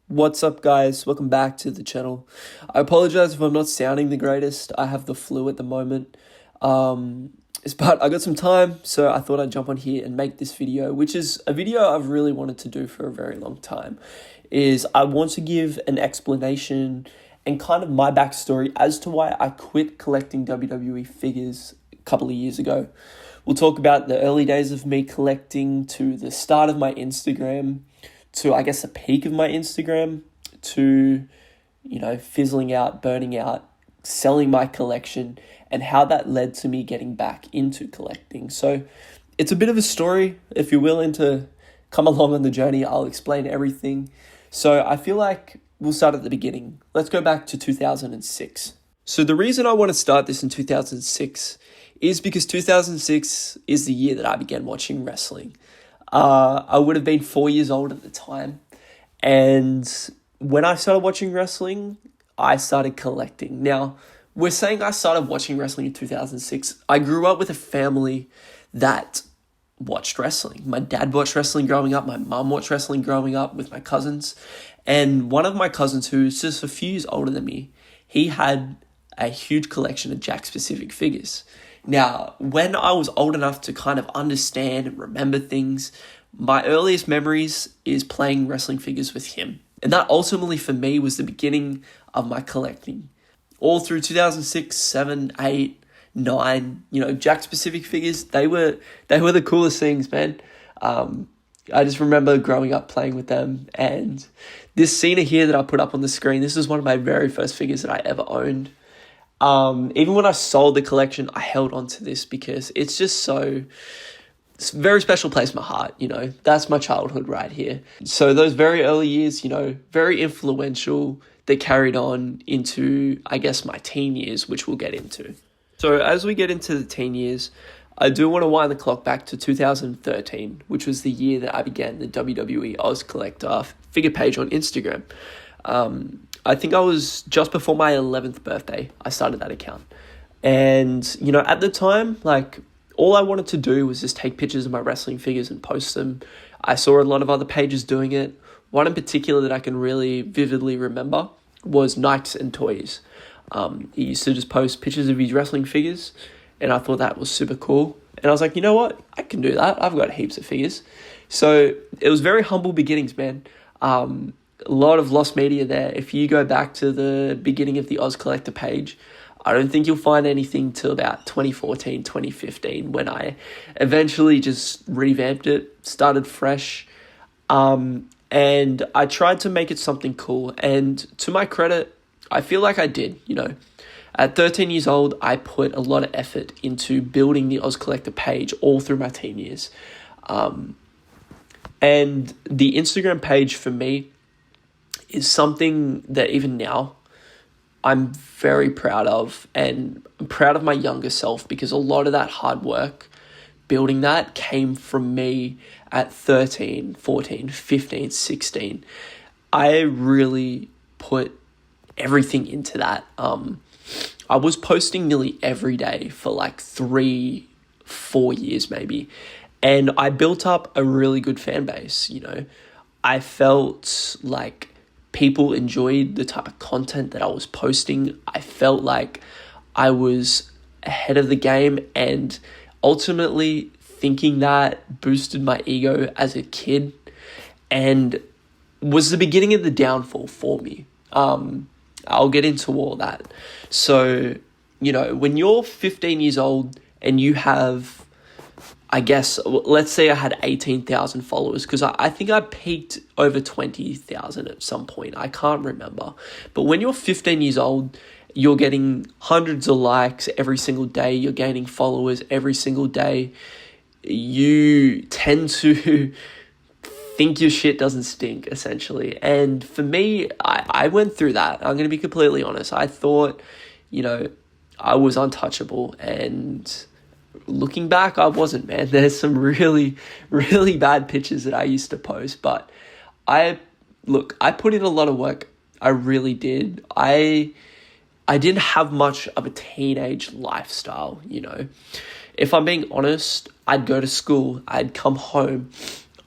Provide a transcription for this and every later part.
What's up, guys? Welcome back to the channel. I apologize if I'm not sounding the greatest. I have the flu at the moment. But I got some time, so I thought I'd jump on here and make this video, which is a video I've really wanted to do for a very long time. I want to give an explanation and kind of my backstory as to why I quit collecting WWE figures a couple of years ago. We'll talk about the early days of me collecting to the start of my Instagram, to, I guess, the peak of my Instagram, to, fizzling out, burning out, selling my collection, and how that led to me getting back into collecting. So it's a bit of a story. If you're willing to come along on the journey, I'll explain everything. So I feel like we'll start at the beginning. Let's go back to 2006. So the reason I want to start this in 2006 is because 2006 is the year that I began watching wrestling. I would have been 4 years old at the time. And when I started watching wrestling, I started collecting. Now, we're saying I started watching wrestling in 2006. I grew up with a family that watched wrestling. My dad watched wrestling growing up. My mum watched wrestling growing up with my cousins. And one of my cousins, who's just a few years older than me, he had a huge collection of Jack-specific figures. Now, when I was old enough to kind of understand and remember things, my earliest memories is playing wrestling figures with him. And that ultimately for me was the beginning of my collecting. All through 2006, 7, 8, 9, Jack-specific figures, they were the coolest things, man. I just remember growing up playing with them. And this scene here that I put up on the screen, this is one of my very first figures that I ever owned. Even when I sold the collection, I held on to this because it's a very special place in my heart, That's my childhood right here. So those very early years, very influential. They carried on into, I guess, my teen years, which we'll get into. So as we get into the teen years, I do want to wind the clock back to 2013, which was the year that I began the WWE AusCollector figure page on Instagram. I think I was just before my 11th birthday, I started that account. And, at the time, all I wanted to do was just take pictures of my wrestling figures and post them. I saw a lot of other pages doing it. One in particular that I can really vividly remember was Nikes and Toys. He used to just post pictures of his wrestling figures, and I thought that was super cool. And I was like, you know what? I can do that. I've got heaps of figures. So it was very humble beginnings, man. A lot of lost media there. If you go back to the beginning of the AusCollector page, I don't think you'll find anything till about 2014, 2015, when I eventually just revamped it, started fresh, and I tried to make it something cool. And to my credit, I feel like I did, At 13 years old, I put a lot of effort into building the AusCollector page all through my teen years. And the Instagram page for me is something that even now I'm very proud of, and I'm proud of my younger self because a lot of that hard work building that came from me at 13, 14, 15, 16. I really put everything into that. I was posting nearly every day for 3-4 years maybe, and I built up a really good fan base. I felt like people enjoyed the type of content that I was posting. I felt like I was ahead of the game, and ultimately thinking that boosted my ego as a kid and was the beginning of the downfall for me. I'll get into all that. So, when you're 15 years old and you have, I guess, let's say I had 18,000 followers, because I think I peaked over 20,000 at some point. I can't remember. But when you're 15 years old, you're getting hundreds of likes every single day. You're gaining followers every single day. You tend to think your shit doesn't stink, essentially. And for me, I went through that. I'm going to be completely honest. I thought, I was untouchable, and looking back, I wasn't, man. There's some really, really bad pictures that I used to post, but I put in a lot of work. I really did. I didn't have much of a teenage lifestyle, If I'm being honest, I'd go to school, I'd come home,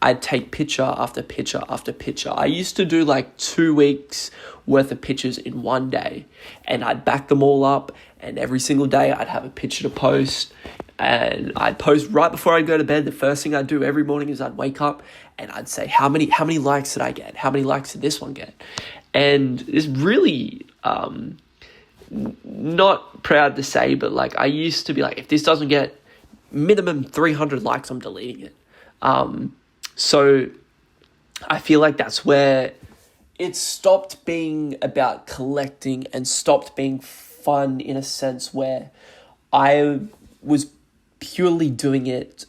I'd take picture after picture after picture. I used to do like 2 weeks worth of pictures in one day, and I'd back them all up, and every single day I'd have a picture to post, and I'd post right before I'd go to bed. The first thing I'd do every morning is I'd wake up and I'd say, how many likes did I get? How many likes did this one get? And it's really not proud to say, but like I used to be like, if this doesn't get minimum 300 likes, I'm deleting it. So I feel like that's where it stopped being about collecting and stopped being fun, in a sense where I was purely doing it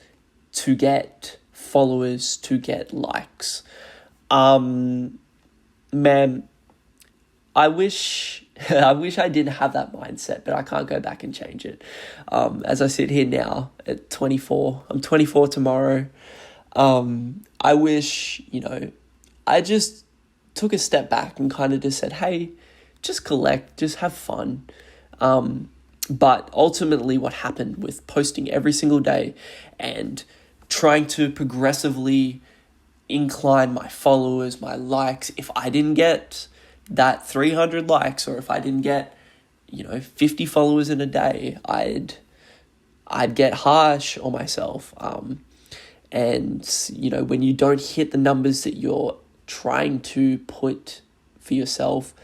to get followers, to get likes. Man, I wish I didn't have that mindset, but I can't go back and change it. As I sit here now at 24, I'm 24 tomorrow. I wish, I just took a step back and kind of just said, hey, just collect, just have fun. But ultimately what happened with posting every single day and trying to progressively incline my followers, my likes, if I didn't get that 300 likes, or if I didn't get, 50 followers in a day, I'd get harsh on myself. And, when you don't hit the numbers that you're trying to put for yourself,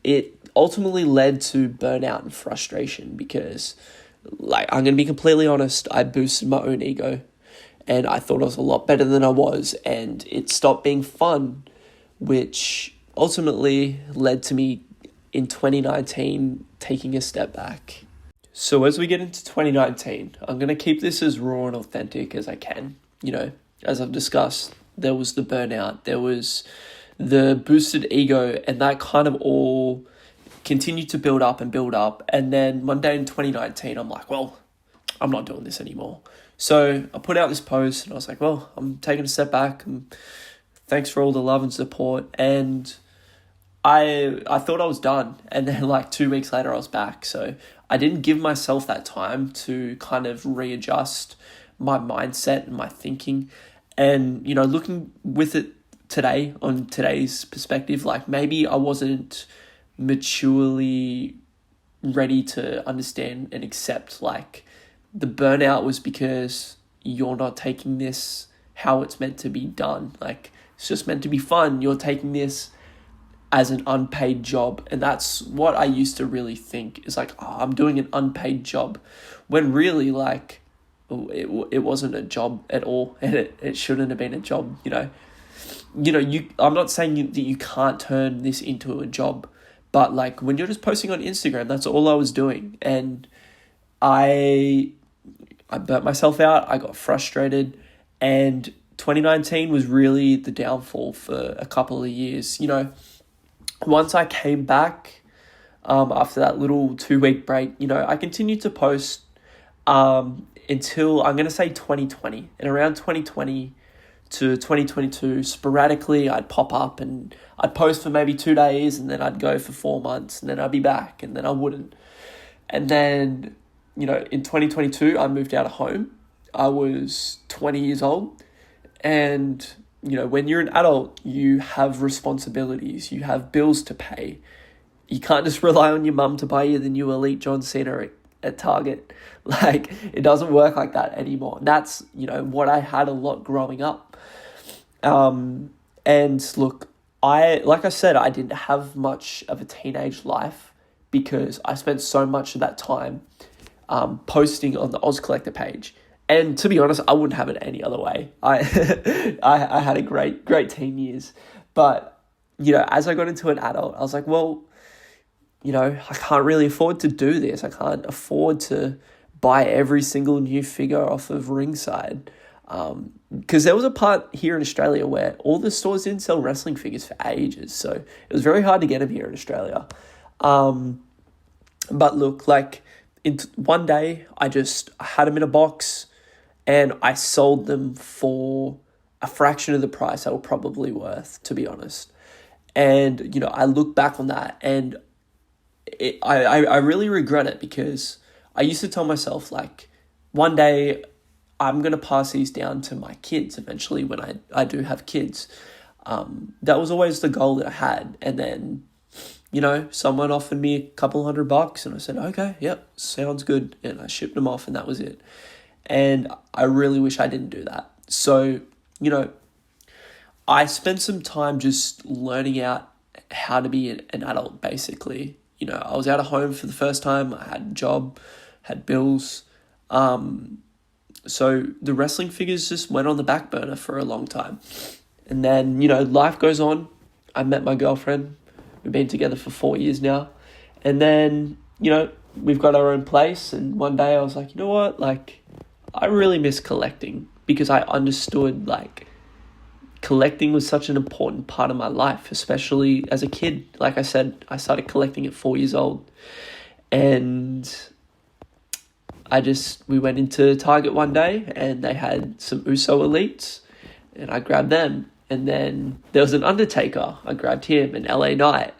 it ultimately led to burnout and frustration because, I'm going to be completely honest, I boosted my own ego and I thought I was a lot better than I was, and it stopped being fun, which ultimately led to me in 2019 taking a step back. So as we get into 2019, I'm going to keep this as raw and authentic as I can. As I've discussed, there was the burnout, there was the boosted ego, and that kind of all continued to build up. And then one day in 2019, I'm like, well, I'm not doing this anymore. So I put out this post and I was like, well, I'm taking a step back, and thanks for all the love and support. And I thought I was done. And then 2 weeks later, I was back. So I didn't give myself that time to kind of readjust my mindset and my thinking. And, looking with it today, on today's perspective, maybe I wasn't maturely ready to understand and accept, the burnout was because you're not taking this how it's meant to be done. It's just meant to be fun. You're taking this as an unpaid job. And that's what I used to really think is I'm doing an unpaid job, when really it wasn't a job at all, and it shouldn't have been a job. I'm not saying that you can't turn this into a job, but when you're just posting on Instagram, that's all I was doing. And I burnt myself out. I got frustrated, and 2019 was really the downfall for a couple of years. Once I came back, after that little 2-week break, I continued to post, until I'm going to say 2020. And around 2020 to 2022, sporadically I'd pop up and I'd post for maybe 2 days, and then I'd go for 4 months, and then I'd be back, and then I wouldn't. And then, in 2022, I moved out of home. I was 20 years old. And, when you're an adult, you have responsibilities, you have bills to pay. You can't just rely on your mum to buy you the new Elite John Cena at Target. It doesn't work like that anymore. And that's, what I had a lot growing up. And look, like I said, I didn't have much of a teenage life because I spent so much of that time posting on the AusCollector page. And to be honest, I wouldn't have it any other way. I had a great teen years. But, as I got into an adult, I was like, well, I can't really afford to do this. I can't afford to buy every single new figure off of Ringside. Because there was a part here in Australia where all the stores didn't sell wrestling figures for ages. So it was very hard to get them here in Australia. But look, one day I had them in a box and I sold them for a fraction of the price they were probably worth, to be honest. And, I look back on that and I really regret it, because I used to tell myself, one day I'm going to pass these down to my kids eventually when I do have kids. That was always the goal that I had. And then, someone offered me a couple $100 and I said, okay, yep, sounds good. And I shipped them off and that was it. And I really wish I didn't do that. So, I spent some time just learning out how to be an adult, basically. I was out of home for the first time. I had a job, had bills. So the wrestling figures just went on the back burner for a long time. And then, life goes on. I met my girlfriend. We've been together for 4 years now. And then, we've got our own place. And one day I was like, you know what? Like, I really miss collecting because I understood, collecting was such an important part of my life, especially as a kid. Like I said, I started collecting at 4 years old. And we went into Target one day and they had some Uso Elites and I grabbed them. And then there was an Undertaker. I grabbed him, an LA Knight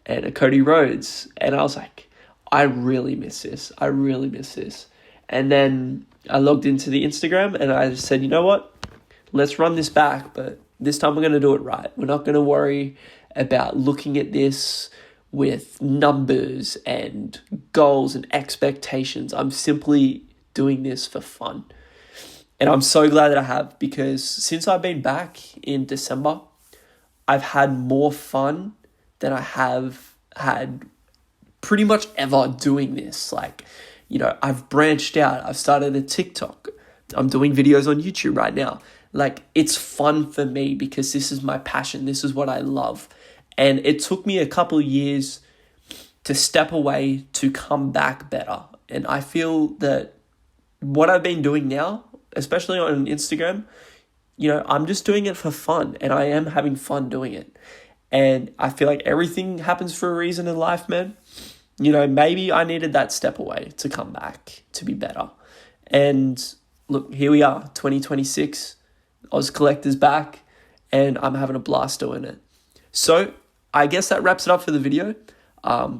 and a Cody Rhodes. And I was like, I really miss this. I really miss this. And then I logged into the Instagram and I just said, you know what? Let's run this back, but this time we're going to do it right. We're not going to worry about looking at this with numbers and goals and expectations. I'm simply doing this for fun. And I'm so glad that I have, because since I've been back in December, I've had more fun than I have had pretty much ever doing this. I've branched out. I've started a TikTok. I'm doing videos on YouTube right now. It's fun for me because this is my passion. This is what I love. And it took me a couple of years to step away to come back better. And I feel that what I've been doing now, especially on Instagram, I'm just doing it for fun and I am having fun doing it. And I feel like everything happens for a reason in life, man. Maybe I needed that step away to come back to be better. And look, here we are, 2026. AusCollector's back and I'm having a blast doing it. So I guess that wraps it up for the video.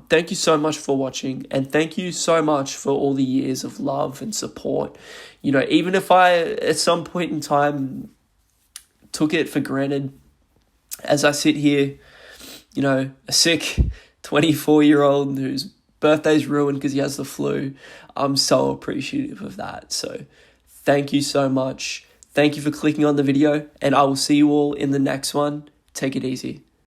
Thank you so much for watching and thank you so much for all the years of love and support. Even if I at some point in time took it for granted, as I sit here, a sick 24-year-old whose birthday's ruined because he has the flu, I'm so appreciative of that. So thank you so much. Thank you for clicking on the video, and I will see you all in the next one. Take it easy.